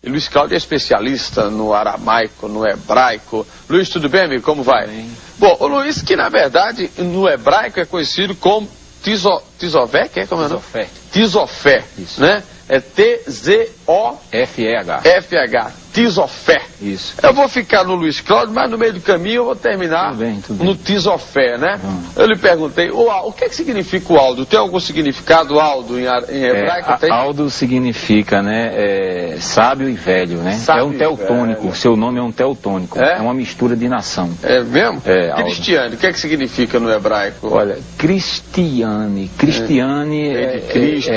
Luiz Cláudio é especialista no aramaico, no hebraico. Luiz, tudo bem, amigo? Como vai? Bem. Bom, o Luiz, que na verdade no hebraico é conhecido como Tizofé, que é como é o nome? Tizofé. Tizofé, Isso. né? É T-Z-O-F-H. F-E-H. Tizofé. Isso. Eu vou ficar no Luiz Cláudio, mas no meio do caminho eu vou terminar Tudo bem. no Tizofé, né? Eu lhe perguntei, o que significa o Aldo? Tem algum significado, Aldo, em hebraico? Tem? Aldo significa, né, sábio e velho, né? Sábio é um teutônico, velho. o seu nome é um teutônico, É? é uma mistura de nação. É mesmo? É, Aldo. Cristiano, o que significa no hebraico? Olha, Cristiane É de Cristo.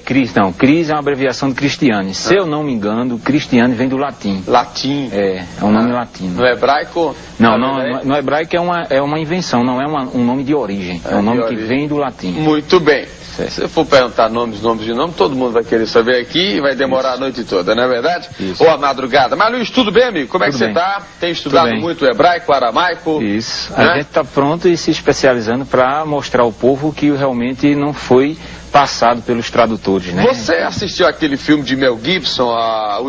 Cris, não, Cris é uma abreviação de Cristiane. Se eu não me engano, Cristiane vem do latim. Latim. É um nome latino. No hebraico? Não, no hebraico é uma invenção, não é um nome de origem. É um nome que origem. vem do latim. Muito bem. Certo. Se eu for perguntar nomes de nome, todo mundo vai querer saber aqui e vai demorar a noite toda, não é verdade? Isso. Ou a madrugada. Mas Luiz, tudo bem, amigo? Como é que Tudo você bem. está? Tem estudado bem. muito hebraico, aramaico? Isso. Né? A gente está pronto e se especializando para mostrar ao povo que realmente não foi passado pelos tradutores, né? Você assistiu aquele filme de Mel Gibson, a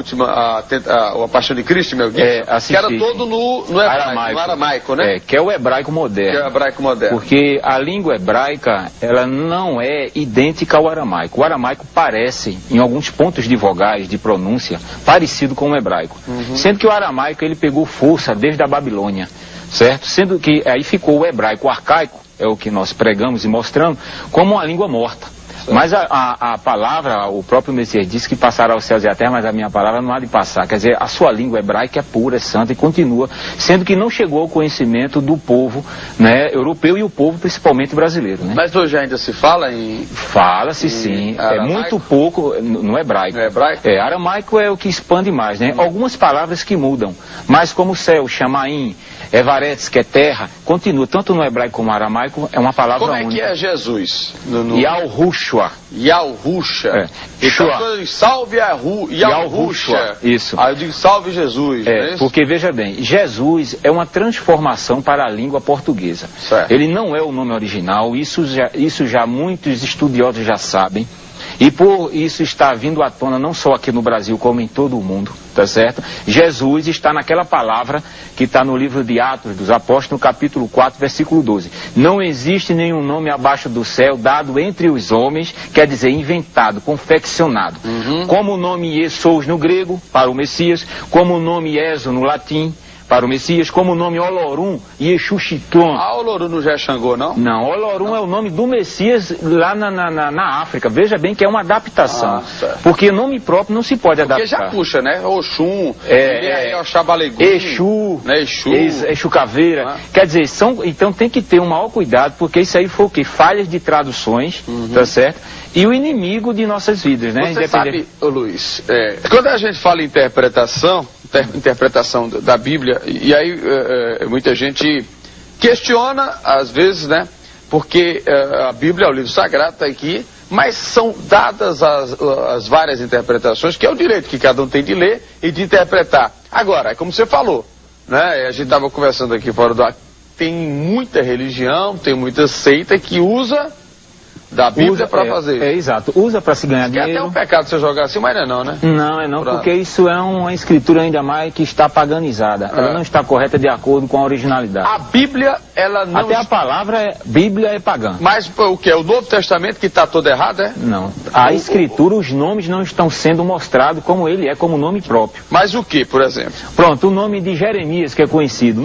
Paixão de Cristo, de Mel Gibson? Assisti. Que era todo no hebraico, no aramaico, né? Que é o hebraico moderno. Que é o hebraico moderno. Porque a língua hebraica, ela não é idêntica ao aramaico. O aramaico parece, em alguns pontos de vogais, de pronúncia, parecido com o hebraico. Sendo que o aramaico, ele pegou força desde a Babilônia, certo? Sendo que aí ficou o hebraico arcaico, é o que nós pregamos e mostramos, como uma língua morta. Mas a palavra, o próprio Messias disse que passará os céus e a terra, mas a minha palavra não há de passar. Quer dizer, a sua língua hebraica é pura, é santa e continua, sendo que não chegou ao conhecimento do povo, né, europeu e o povo principalmente brasileiro, né? Mas hoje ainda se fala em... Fala-se sim, é aramaico? muito pouco no hebraico. No hebraico? Aramaico é o que expande mais, né? Algumas palavras que mudam, mas como céu, chamaim, evaretes, que é terra, continua, tanto no hebraico como no aramaico, é uma palavra Como é única. que é Jesus? Yahushua. Yahushua. Então, Shua. quando eu digo, salve Yahushua. Isso. Aí eu digo salve Jesus, não é isso? Porque veja bem, Jesus é uma transformação para a língua portuguesa. Certo. Ele não é o nome original, isso já muitos estudiosos já sabem. E por isso está vindo à tona não só aqui no Brasil, como em todo o mundo, tá certo? Jesus está naquela palavra que está no livro de Atos dos Apóstolos, no capítulo 4, versículo 12. Não existe nenhum nome abaixo do céu dado entre os homens, quer dizer, inventado, confeccionado. Como o nome Iesous no grego, para o Messias, como o nome Ezo no latim, para o Messias, como o nome Olorum e Exuxiton. Olorum não já é Xangô, não? Não, Olorum é o nome do Messias lá na África. Veja bem que é uma adaptação. Porque nome próprio não se pode adaptar. Porque já puxa, né? Oxum, Oxabalegum, Exu, né? Exu Caveira. Quer dizer, então tem que ter um maior cuidado, porque isso aí foi o quê? Falhas de traduções, tá certo? E o inimigo de nossas vidas, né? Você sabe, Luiz, quando a gente fala em interpretação da Bíblia, e aí muita gente questiona, às vezes, né? Porque a Bíblia é o livro sagrado, está aqui, mas são dadas as várias interpretações, que é o direito que cada um tem de ler e de interpretar. Agora, é como você falou, né? A gente estava conversando aqui fora do ar, tem muita religião, tem muita seita que usa da Bíblia para fazer. Exato. Usa para se ganhar dinheiro. É até um pecado você jogar assim, mas não, né? Não, porque isso é uma escritura ainda mais que está paganizada. Ela não está correta de acordo com a originalidade. A Bíblia, ela não... Até a palavra Bíblia é pagã. Mas o que? O Novo Testamento que está todo errado, é? Não. A escritura, os nomes não estão sendo mostrados como ele é, como nome próprio. Mas o que, por exemplo? Pronto, o nome de Jeremias, que é conhecido.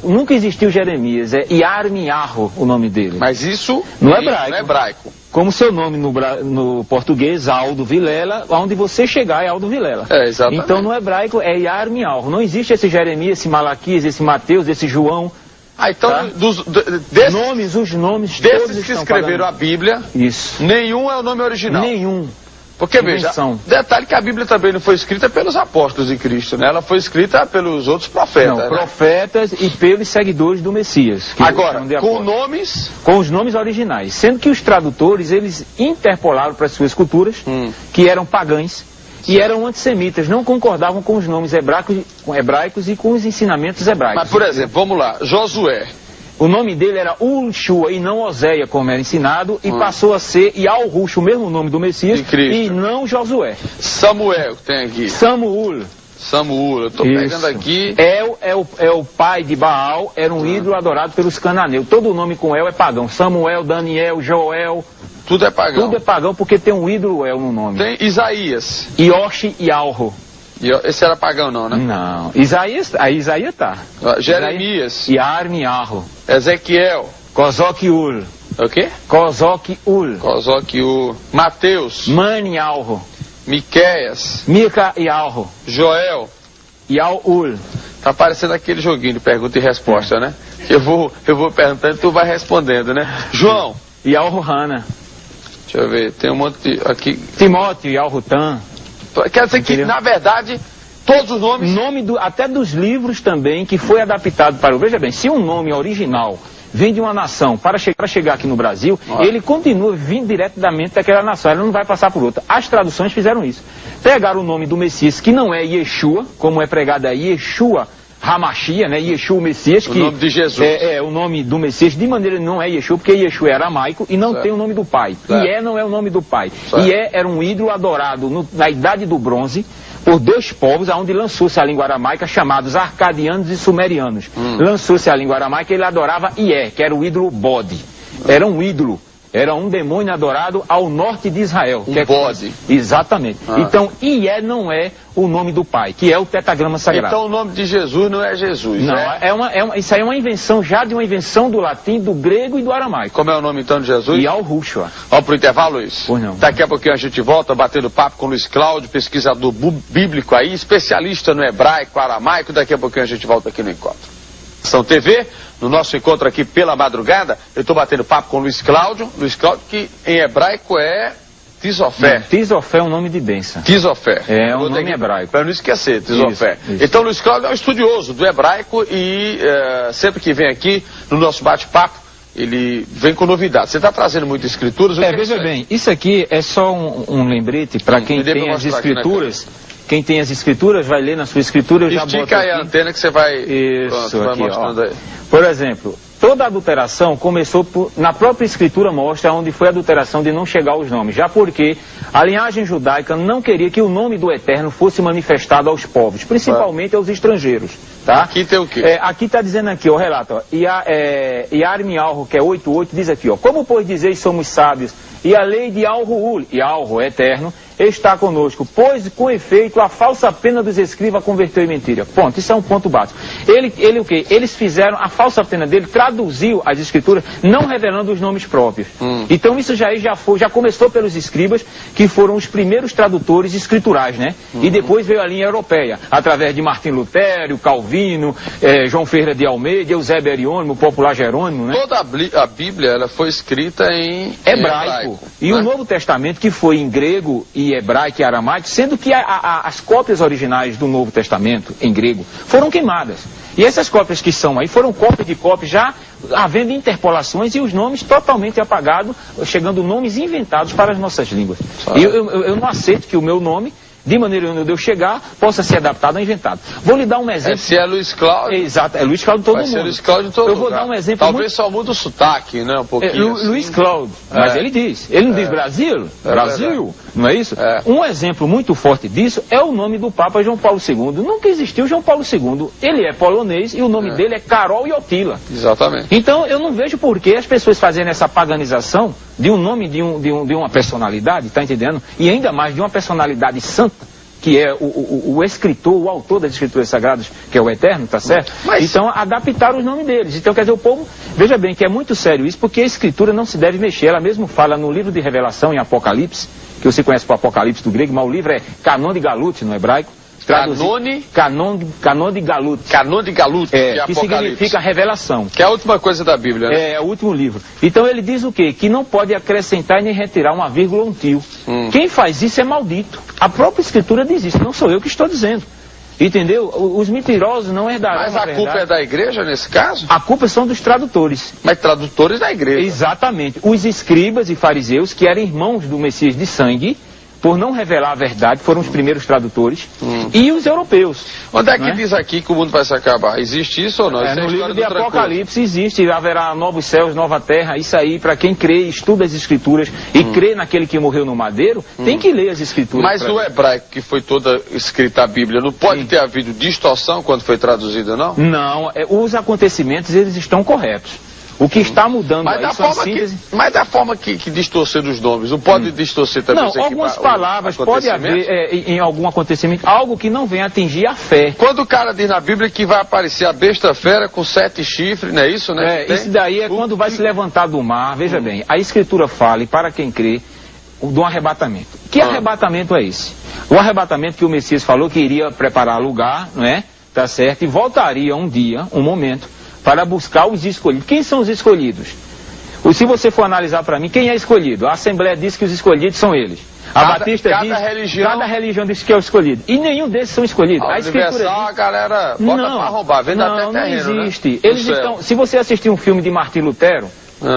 Nunca existiu Jeremias, é Yarmiarro o nome dele. Mas isso no hebraico. No hebraico. Como seu nome no português, Aldo Vilela, onde você chegar é Aldo Vilela. Exatamente. Então no hebraico é Yarmiarro. Não existe esse Jeremias, esse Malaquias, esse Mateus, esse João. Então, tá? Os nomes desses que escreveram a Bíblia, isso. Nenhum é o nome original. Nenhum. Porque, veja, detalhe que a Bíblia também não foi escrita pelos apóstolos de Cristo, né? Ela foi escrita pelos outros profetas. Não, profetas e pelos seguidores do Messias. Agora, com nomes... Com os nomes originais. Sendo que os tradutores, eles interpolaram para as suas culturas, que eram pagãs, e eram antissemitas, não concordavam com os nomes hebraicos e com os ensinamentos hebraicos. Mas, por exemplo, vamos lá, Josué. O nome dele era Ulshua e não Oséia, como era ensinado, e passou a ser Yalrush, o mesmo nome do Messias, e não Josué. Samuel, tem aqui. Samuel, eu tô pegando aqui. É o pai de Baal, era um ídolo adorado pelos cananeus. Todo o nome com El é pagão. Samuel, Daniel, Joel. Tudo é pagão. Tudo é pagão porque tem um ídolo El no nome. Tem Isaías. Yoshi e Alro. Esse era pagão não, né? Não. Isaías tá. Jeremias. Yarmi Arro. Ezequiel. Kozok-ul. O quê? Kozok-ul. Mateus. Mani Alro. Miqueias. Mica e Alro. Joel. Yaul. Tá parecendo aquele joguinho de pergunta e resposta, né? Eu vou perguntando e tu vai respondendo, né? João. Yalruhana. Deixa eu ver, tem um monte aqui. Timóteo, Yalrutan. Quer dizer que, na verdade, todos os nomes... Até dos livros também, que foi adaptado para o... Veja bem, se um nome original vem de uma nação para chegar aqui no Brasil, ele continua vindo diretamente daquela nação, ele não vai passar por outra. As traduções fizeram isso. Pegaram o nome do Messias, que não é Yeshua, como é pregado aí, Yeshua Hamashia, né? Yeshua, o Messias, que... O nome de Jesus. É o nome do Messias, de maneira não é Yeshua, porque Yeshua é aramaico e não tem o nome do pai. Ié não é o nome do pai. Ié era um ídolo adorado na Idade do Bronze por dois povos, aonde lançou-se a língua aramaica, chamados arcadianos e sumerianos. Lançou-se a língua aramaica e ele adorava Ié, que era o ídolo bode. Era um ídolo. Era um demônio adorado ao norte de Israel. Bode. Exatamente. Então, Ié não é o nome do pai, que é o tetagrama sagrado. Então o nome de Jesus não é Jesus, não, isso aí é uma invenção, já de uma invenção do latim, do grego e do aramaico. Como é o nome então de Jesus? Yalrushua. Vamos pro intervalo, Luiz? Pois não. Daqui a pouquinho a gente volta batendo papo com o Luiz Cláudio, pesquisador bíblico aí, especialista no hebraico, aramaico. Daqui a pouquinho a gente volta aqui no Encontro. São TV, no nosso encontro aqui pela madrugada, eu estou batendo papo com o Luiz Cláudio, que em hebraico é Tisofé. Tisofé é um nome de bênção. Tisofé. É um nome hebraico. Para não esquecer, Tisofé. Isso. Então, Luiz Cláudio é um estudioso do hebraico e sempre que vem aqui no nosso bate-papo, ele vem com novidades. Você está trazendo muitas escrituras? Veja bem, isso aqui é só um lembrete para quem tem as escrituras. Quem tem as escrituras vai ler na sua escritura. Estica aí a antena que você vai, vai mostrando aí. Por exemplo, toda adulteração começou na própria escritura mostra onde foi a adulteração de não chegar aos nomes. Já porque a linhagem judaica não queria que o nome do Eterno fosse manifestado aos povos, principalmente aos estrangeiros. Tá? Aqui tem o quê? Aqui está dizendo aqui, relato. Yarmi Alro, que é 8:8, diz aqui, como pois dizeis somos sábios, e a lei de Alruul, e Alro é eterno, está conosco, pois com efeito a falsa pena dos escribas converteu em mentira. Ponto, isso é um ponto básico. Ele o quê? Eles fizeram, a falsa pena dele traduziu as escrituras, não revelando os nomes próprios. Então isso já começou pelos escribas, que foram os primeiros tradutores escriturais, né? E depois veio a linha europeia, através de Martim Lutero, Calvino, João Ferreira de Almeida, Eusébio Ariônimo, o popular Jerônimo, né? Toda a Bíblia, ela foi escrita em hebraico. E né? O Novo Testamento, que foi em grego e hebraico e aramaico, sendo que as cópias originais do Novo Testamento, em grego, foram queimadas. E essas cópias que são aí, foram cópias de cópias, já havendo interpolações e os nomes totalmente apagados, chegando nomes inventados para as nossas línguas. Eu não aceito que o meu nome, de maneira onde eu chegar, possa ser adaptado ou inventado. Vou lhe dar um exemplo. Se é Luiz Cláudio. Exato, é Luiz Cláudio todo mundo. Vai ser Luiz Cláudio em todo lugar. Eu vou dar um exemplo. Talvez só muda o sotaque, né? Um pouquinho. Assim. Luiz Cláudio. Mas ele diz. Ele não diz Brasil? Brasil, não é isso? Um exemplo muito forte disso é o nome do Papa João Paulo II. Nunca existiu João Paulo II. Ele é polonês e o nome dele é Karol Wojtyła. Exatamente. Então eu não vejo por que as pessoas fazerem essa paganização de um nome de uma personalidade, tá entendendo? E ainda mais de uma personalidade santa, que é o escritor, o autor das escrituras sagradas, que é o Eterno, tá certo? Então, adaptaram os nomes deles. Então, quer dizer, o povo, veja bem, que é muito sério isso, porque a escritura não se deve mexer. Ela mesmo fala no livro de Revelação, em Apocalipse, que você conhece por Apocalipse do grego, mas o livro é Canon de Galut, no hebraico. Canon de Galut. Canon de Galut, que significa revelação. Que é a última coisa da Bíblia, né? É o último livro. Então ele diz o quê? Que não pode acrescentar nem retirar uma vírgula ou um tio. Quem faz isso é maldito. A própria Escritura diz isso, não sou eu que estou dizendo. Entendeu? Os mentirosos não herdarão. Mas a culpa é da igreja nesse caso? A culpa são dos tradutores. Mas tradutores da igreja. Exatamente. Os escribas e fariseus, que eram irmãos do Messias de sangue, por não revelar a verdade, foram os primeiros tradutores, e os europeus. Onde é que diz aqui que o mundo vai se acabar? Existe isso ou não? No livro de Apocalipse existe, haverá novos céus, nova terra, isso aí, para quem crê, estuda as escrituras e crê naquele que morreu no madeiro, tem que ler as escrituras. Mas o hebraico, que foi toda escrita a Bíblia, não pode ter havido distorção quando foi traduzida, não? Não, os acontecimentos, eles estão corretos. O que está mudando mas da forma que distorcer os nomes, não pode distorcer também? Não, algumas palavras, pode haver em algum acontecimento, algo que não venha atingir a fé. Quando o cara diz na Bíblia que vai aparecer a besta fera com 7 chifres, não é isso, né? Isso daí é quando vai se levantar do mar, veja bem, a Escritura fala, e para quem crê, do arrebatamento. Que arrebatamento é esse? O arrebatamento que o Messias falou que iria preparar lugar, não é? Tá certo? E voltaria um dia, um momento, para buscar os escolhidos. Quem são os escolhidos? Se você for analisar para mim, quem é escolhido? A Assembleia diz que os escolhidos são eles. Cada religião diz que é o escolhido. E nenhum desses são escolhidos. A Escritura a galera bota para roubar, vende até terreno, não existe. Né? Eles estão, se você assistir um filme de Martim Lutero,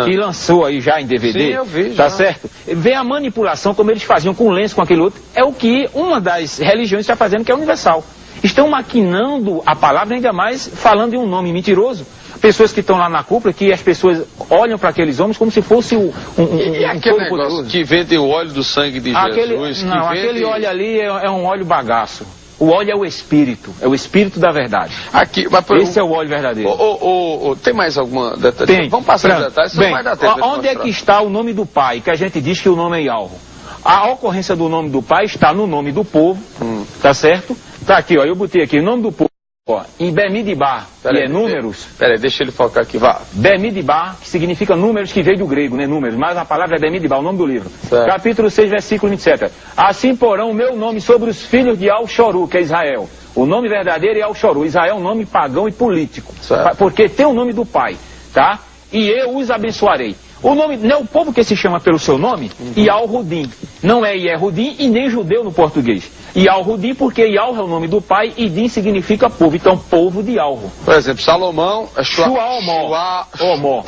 que lançou aí já em DVD, sim, eu vi, tá certo? Vê a manipulação, como eles faziam com o lenço, com aquele outro, é o que uma das religiões está fazendo, que é universal. Estão maquinando a palavra, ainda mais falando em um nome mentiroso. Pessoas que estão lá na cúpula, que as pessoas olham para aqueles homens como se fosse e aquele negócio que vende o óleo do sangue de Jesus? Não, aquele óleo ali é um óleo bagaço. O óleo é o Espírito da verdade. Esse é o óleo verdadeiro. Tem mais alguma detalhe? Tem. Vamos passar os detalhes, não vai dar tempo. Onde é que está o nome do Pai, que a gente diz que o nome é Yahweh? A ocorrência do nome do Pai está no nome do povo, tá certo? Tá aqui, ó, eu botei aqui, o nome do povo, ó, em Bemidbar, que é números. Peraí, deixa ele focar aqui, vá. Bemidbar, que significa números, que veio do grego, né, números, mas a palavra é Bemidbar, o nome do livro. Certo. Capítulo 6, versículo 27. Assim porão o meu nome sobre os filhos de Al-Shoru, que é Israel. O nome verdadeiro é Al-Shoru. Israel é um nome pagão e político, porque tem o nome do Pai, tá? E eu os abençoarei. O nome, não é o povo que se chama pelo seu nome, Yal-Rudim. Não é Yehudim e nem judeu no português. Yal-Rudim porque Yal é o nome do pai e Din significa povo. Então, povo de Yalro. Por exemplo, Salomão é Shuamor.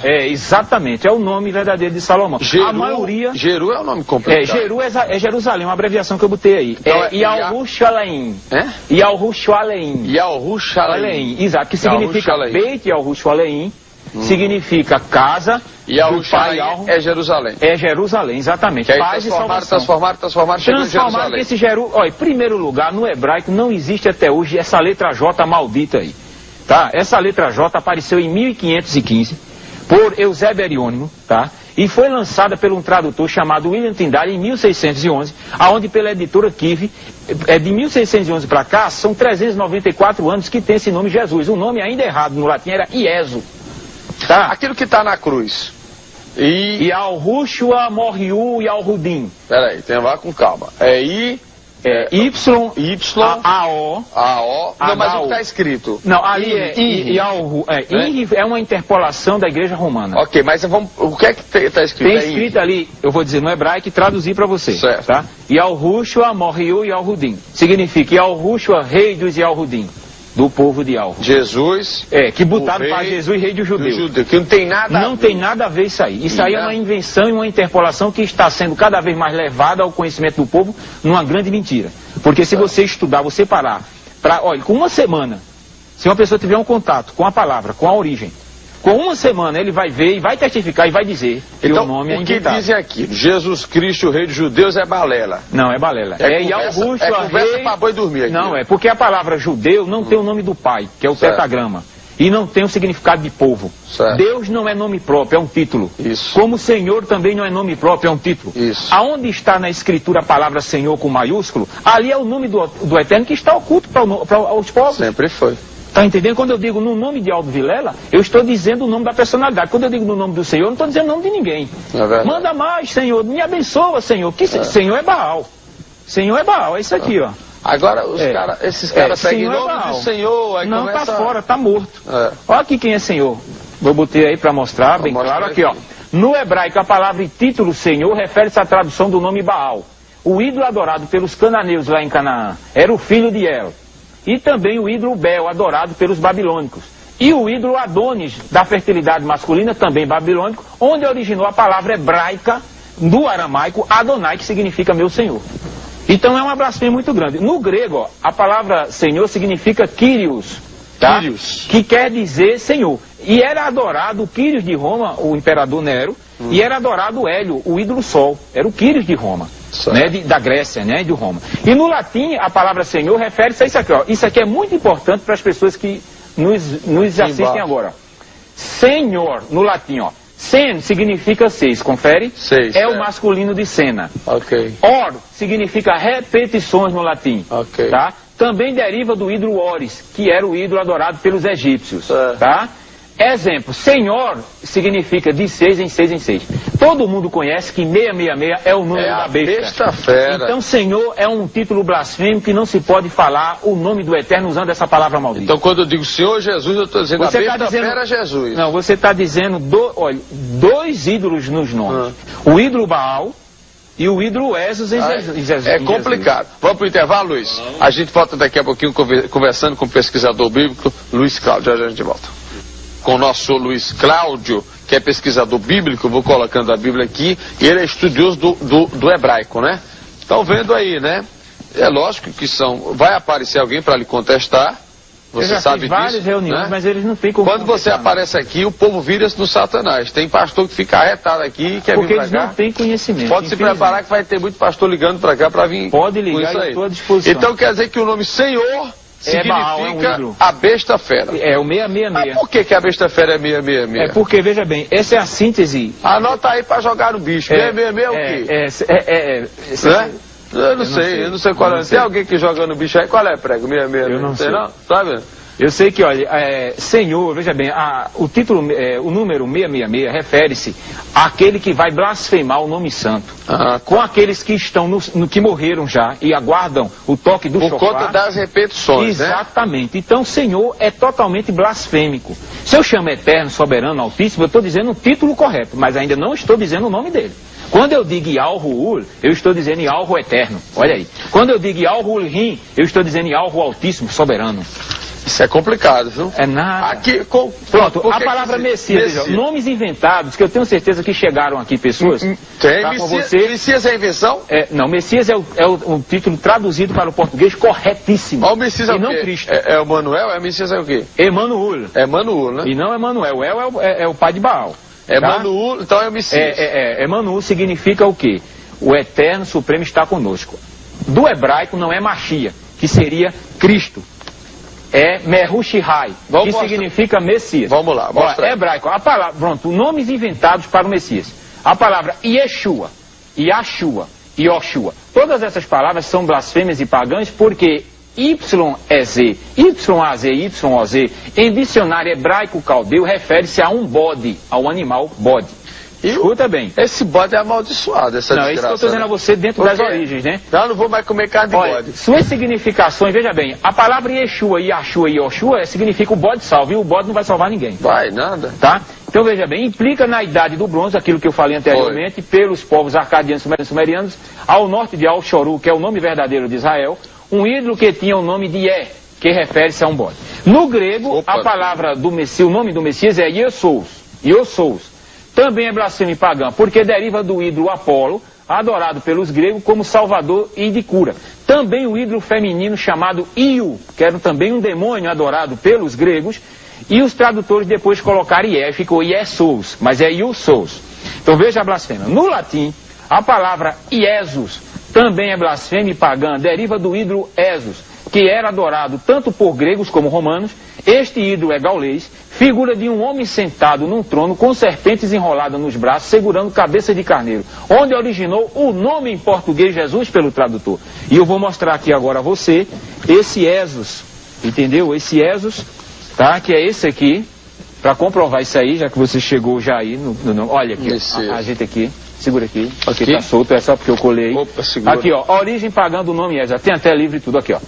É, exatamente. É o nome verdadeiro de Salomão. A maioria... Jeru é o nome completo. Jeru é Jerusalém, uma abreviação que eu botei aí. Então, Yalru-Shaleim. Yalru-Shaleim. Yalru-Shaleim. Exato, que significa Beit Yalru-Shaleim. Significa casa. E é Jerusalém. É Jerusalém, exatamente. Que aí transformaram, chegou em Jerusalém. Esse Olha, em primeiro lugar, no hebraico não existe até hoje essa letra J maldita aí. Tá? Essa letra J apareceu em 1515 por Eusébio Ariônimo, tá? E foi lançada por um tradutor chamado William Tyndale em 1611, aonde pela editora Kive, de 1611 para cá, são 394 anos que tem esse nome Jesus. O nome ainda errado no latim era Ieso. Tá? Aquilo que está na cruz. Yalrushua Morriu Yalrudim. Peraí, tem lá com calma. Y-A-O. Não, mas o que está escrito? Não, ali Inri é uma interpolação da igreja romana. Ok, mas o que é que está escrito? Tem escrito ali, eu vou dizer no hebraico e traduzir para você. Certo. Tá? Yalrushua Morriu Yalrudim. Significa Yalrushua, rei dos Yalrudim. Do povo de Alvo. Jesus. Que botaram para Jesus rei dos judeus. Que não tem nada a ver. Não tem nada a ver isso aí. Isso aí é uma invenção e uma interpolação que está sendo cada vez mais levada ao conhecimento do povo numa grande mentira. Porque se você estudar, você parar, olha, com uma semana, se uma pessoa tiver um contato com a palavra, com a origem, com uma semana ele vai ver e vai testificar e vai dizer que o nome é inventado. O que dizem aqui? Jesus Cristo, rei dos judeus, é balela. Não, é balela. Conversa para boi dormir aqui. Não, porque a palavra judeu não tem o nome do pai, que é o tetragrama. E não tem o significado de povo. Certo. Deus não é nome próprio, é um título. Isso. Como Senhor também não é nome próprio, é um título. Isso. Aonde está na escritura a palavra Senhor com maiúsculo, ali é o nome do Eterno que está oculto para os povos. Sempre foi. Tá entendendo? Quando eu digo no nome de Aldo Vilela, eu estou dizendo o nome da personalidade. Quando eu digo no nome do Senhor, eu não estou dizendo o nome de ninguém. Manda mais, Senhor. Me abençoa, Senhor. Senhor é Baal. Senhor é Baal. É isso aqui, ó. Agora, esses caras pegam o nome do Senhor. Aí não, tá fora, tá morto. Olha aqui quem é Senhor. Eu botei aí para mostrar, bem claro. Aqui, ó. No hebraico, a palavra e título Senhor refere-se à tradução do nome Baal. O ídolo adorado pelos cananeus lá em Canaã era o filho de El. E também o ídolo Bel, adorado pelos babilônicos. E o ídolo Adonis, da fertilidade masculina, também babilônico, onde originou a palavra hebraica do aramaico Adonai, que significa meu Senhor. Então é uma blasfêmia muito grande. No grego, ó, a palavra Senhor significa Kyrios, tá? Kyrios, que quer dizer Senhor. E era adorado o Kyrios de Roma, o imperador Nero, e era adorado o Hélio, o ídolo Sol. Era o Kyrios de Roma, né, da Grécia, né, de Roma. E no latim, a palavra Senhor refere-se a isso aqui. Ó. Isso aqui é muito importante para as pessoas que nos assistem agora. Senhor, no latim, ó. Sen significa seis, confere? Seis, é o masculino de cena. Ok. Or significa repetições no latim. Ok. Tá? Também deriva do ídolo Oris, que era o ídolo adorado pelos egípcios. Tá? Exemplo, Senhor significa de 6 em 6 em 6. Todo mundo conhece que 666 é o número da besta. Então Senhor é um título blasfêmico que não se pode falar o nome do Eterno usando essa palavra maldita. Então quando eu digo Senhor Jesus, eu estou dizendo você a besta fera Jesus. Não, você está dizendo dois ídolos nos nomes. O ídolo Baal e o ídolo Esos em Jesus. É complicado. Vamos para o intervalo, Luiz? A gente volta daqui a pouquinho conversando com o pesquisador bíblico Luiz Cláudio. Já a gente volta. Com o nosso Luiz Cláudio, que é pesquisador bíblico, vou colocando a Bíblia aqui, e ele é estudioso do hebraico, né? Estão vendo aí, né? É lógico que vai aparecer alguém para lhe contestar, você sabe disso. Várias reuniões, né? Mas eles não têm como. Quando você aparece aqui, o povo vira-se no Satanás. Tem pastor que fica arretado aqui e quer vir para cá. Porque eles não têm conhecimento. Pode se preparar que vai ter muito pastor ligando para cá para vir. Pode ligar, eu estou à disposição. Então quer dizer que o nome Senhor significa a besta fera. É o 666. Mas por que a besta fera é 666? É porque, veja bem, essa é a síntese. Anota aí pra jogar no bicho. 666 é o quê? Eu não sei qual é. Tem alguém que joga no bicho aí? Qual é, prego? 666? Eu não sei. Não? Sabe? Eu sei que, olha, Senhor, veja bem, o título, o número 666 refere-se àquele que vai blasfemar o nome santo. Com aqueles que estão que morreram já e aguardam o toque do chofar. Por conta das repetições, exatamente. Né? Então, Senhor é totalmente blasfêmico. Se eu chamo Eterno, Soberano, Altíssimo, eu estou dizendo o título correto, mas ainda não estou dizendo o nome dele. Quando eu digo Yahweh, eu estou dizendo Yahweh Eterno. Olha aí. Quando eu digo Yahweh, eu estou dizendo Yahweh Altíssimo, Soberano. Isso é complicado, viu? É nada. Aqui, pronto, a palavra Messias. Veja, nomes inventados, que eu tenho certeza que chegaram aqui pessoas. Tem, Messias é invenção? Não, Messias é o título traduzido para o português corretíssimo. O Messias é o quê? Não Cristo. É o Manuel? Messias é o quê? Emanuel. Emanuel, né? E não Emanuel. El é o pai de Baal. Emanuel, tá? Então é o Messias. Emanuel significa o quê? O Eterno Supremo está conosco. Do hebraico não é Machia, que seria Cristo. É Mehushihai, que significa Messias. Vamos lá, mostra. Hebraico, a palavra, pronto, nomes inventados para o Messias. A palavra Yeshua, Yahshua, Yoshua. Todas essas palavras são blasfêmias e pagãs porque YEZ, YAZ, YOZ, em dicionário hebraico caldeu, refere-se a um bode, ao animal bode. Escuta bem. Esse bode é amaldiçoado, essa desgraça. Não, isso que eu estou dizendo a você dentro das origens, né? Não vou mais comer carne de bode. Suas significações, veja bem, a palavra Yeshua, Yahshua e Yoshua significa o bode salva, e o bode não vai salvar ninguém. Vai, nada. Tá? Então veja bem, implica na idade do bronze, aquilo que eu falei anteriormente, pelos povos arcadianos e sumerianos, ao norte de Al-Shoru, que é o nome verdadeiro de Israel, um ídolo que tinha o nome de Yeh, que refere-se a um bode. No grego, a palavra do Messias, o nome do Messias é Iosous. Também é blasfêmia pagã, porque deriva do ídolo Apolo, adorado pelos gregos como salvador e de cura. Também o ídolo feminino chamado Iu, que era também um demônio adorado pelos gregos, e os tradutores depois colocaram Ié, ficou Iesous, mas é Iosous. Então veja a blasfêmia. No latim, a palavra Iesus também é blasfêmia pagã, deriva do ídolo Esos, que era adorado tanto por gregos como romanos. Este ídolo é gaulês, figura de um homem sentado num trono com serpentes enroladas nos braços, segurando cabeça de carneiro, onde originou o nome em português Jesus pelo tradutor. E eu vou mostrar aqui agora a você esse Esos, entendeu? Esse Esos, tá? Que é esse aqui, para comprovar isso aí, já que você chegou já aí, olha aqui, ajeita aqui. Segura aqui. Aqui tá solto, é só porque eu colei. Opa, segura. Aqui, ó, origem pagã do nome Esos, tem até livro e tudo aqui, ó.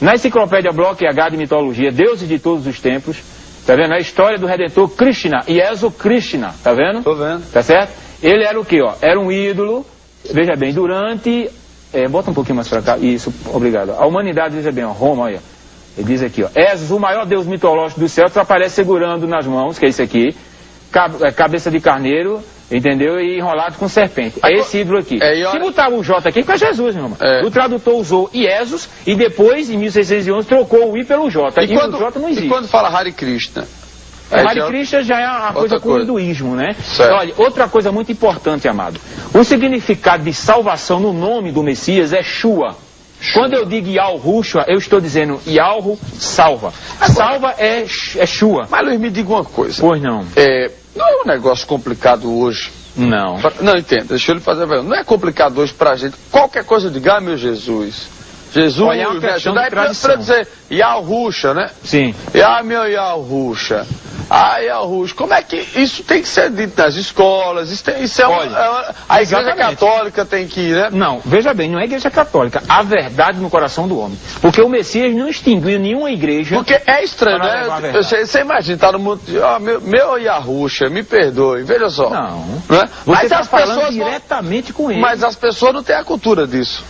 Na enciclopédia Bloch H de mitologia, deuses de todos os tempos, tá vendo? A história do Redentor Krishna, Iesu Krishna, tá vendo? Tô vendo. Tá certo? Ele era o quê, ó? Era um ídolo, veja bem, durante... bota um pouquinho mais pra cá, isso, obrigado. A humanidade, veja bem, ó, Roma, olha. Ele diz aqui, ó, Esos, o maior deus mitológico do céu, aparece segurando nas mãos, que é isso aqui, cabeça de carneiro, Entendeu? E enrolado com serpente. É esse ídolo aqui. Se botar o J aqui, fica Jesus, meu irmão. O tradutor usou Iesus e depois, em 1611, trocou o I pelo J. E o J não existe. E quando fala Hare Krishna? Hare Krishna já é uma coisa com o hinduísmo, né? Certo. Olha, outra coisa muito importante, amado. O significado de salvação no nome do Messias é Shua. Quando eu digo Yahushua, eu estou dizendo Yahu salva. Salva é Shua. Mas Luiz, me diga uma coisa. Pois não. Não é um negócio complicado hoje? Não. Não, entenda, deixa eu lhe fazer a pergunta. Não é complicado hoje pra gente. Qualquer coisa de meu Jesus. Jesus, olha, é uma questão de tradição. Pra dizer Yahushua, né? Sim. Meu Yahushua. Yahushua. Como é que isso tem que ser dito nas escolas? Isso é a Igreja Católica tem que ir, né? Não, veja bem, não é a Igreja Católica. A verdade no coração do homem. Porque o Messias não extinguiu nenhuma igreja. Porque é estranho, né? Você imagina, tá no mundo. Meu Yahushua, me perdoe. Veja só. Não. Né? Você está falando diretamente com ele. Mas as pessoas não têm a cultura disso.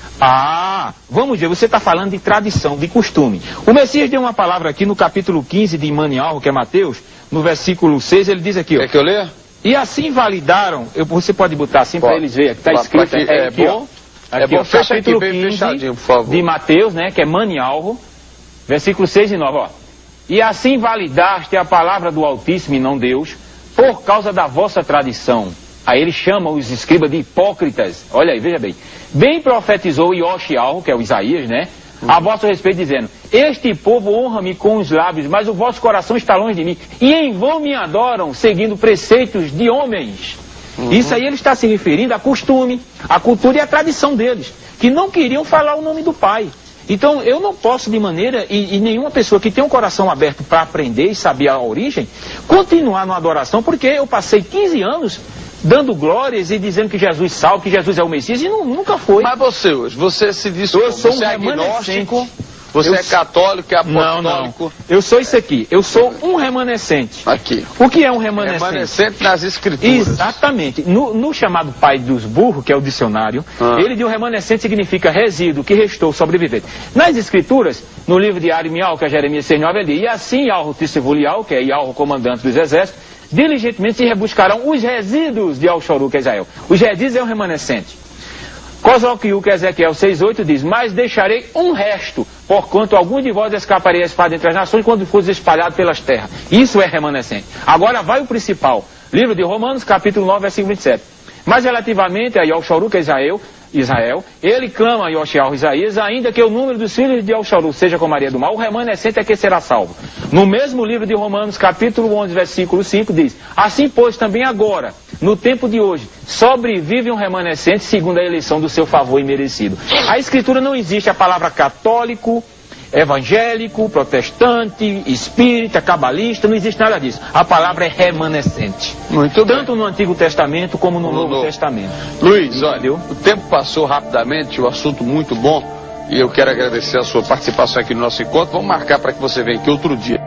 Vamos ver, você está falando de tradição, de costume. O Messias deu uma palavra aqui no capítulo 15 de Manialro, que é Mateus, no versículo 6, ele diz aqui, ó. Quer que eu leia? E assim validaram, você pode botar assim para eles verem, está escrito aqui, bom. Aqui, ó, fecha capítulo aqui, bem 15 fechadinho, por favor. de Mateus, né, que é Manialro, versículo 6 e 9, ó. E assim validaste a palavra do Altíssimo e não Deus, por causa da vossa tradição. Aí ele chama os escribas de hipócritas. Olha aí, veja bem. Bem profetizou Yoshiao, que é o Isaías, né? A vosso respeito, dizendo: este povo honra-me com os lábios, mas o vosso coração está longe de mim. E em vão me adoram, seguindo preceitos de homens. Isso aí ele está se referindo a costume, a cultura e a tradição deles, que não queriam falar o nome do Pai. Então eu não posso de maneira, e nenhuma pessoa que tem um coração aberto para aprender e saber a origem, continuar na adoração, porque eu passei 15 anos dando glórias e dizendo que Jesus salva, que Jesus é o Messias, e nunca foi. Mas você hoje, você se diz eu sou você um é agnóstico, você é católico, é apostólico? Não. Eu sou isso aqui, eu sou um remanescente. Aqui. O que é um remanescente? Remanescente nas escrituras. Exatamente. No chamado pai dos burros, que é o dicionário, ele diz: o remanescente significa resíduo, que restou, sobrevivente. Nas escrituras, no livro de Arimial, que é Jeremias 6,9, ele diz: e assim Yahweh Tissevulial, que é Yahweh comandante dos exércitos, diligentemente se rebuscarão os resíduos de Al-Shoru, que é Israel. Os resíduos é o remanescente. Cosoquiu, que é Ezequiel 6,8, diz: mas deixarei um resto, porquanto alguns de vós escaparei a espada entre as nações quando fores espalhado pelas terras. Isso é remanescente. Agora vai o principal. Livro de Romanos, capítulo 9, versículo 27. Mas relativamente a Al-Shoru, que é Israel, ele clama a Yoshiao Isaías, ainda que o número dos filhos de Al-Shoru seja como Maria do Mal, o remanescente é que será salvo. No mesmo livro de Romanos, capítulo 11, versículo 5, diz: assim, pois, também agora, no tempo de hoje, sobrevive um remanescente segundo a eleição do seu favor imerecido. A Escritura não existe a palavra católico, evangélico, protestante, espírita, cabalista, não existe nada disso. A palavra é remanescente. Muito bem. Tanto no Antigo Testamento como no Novo Testamento. Luiz, olha, o tempo passou rapidamente, o assunto muito bom, e eu quero agradecer a sua participação aqui no nosso encontro. Vamos marcar para que você venha aqui outro dia.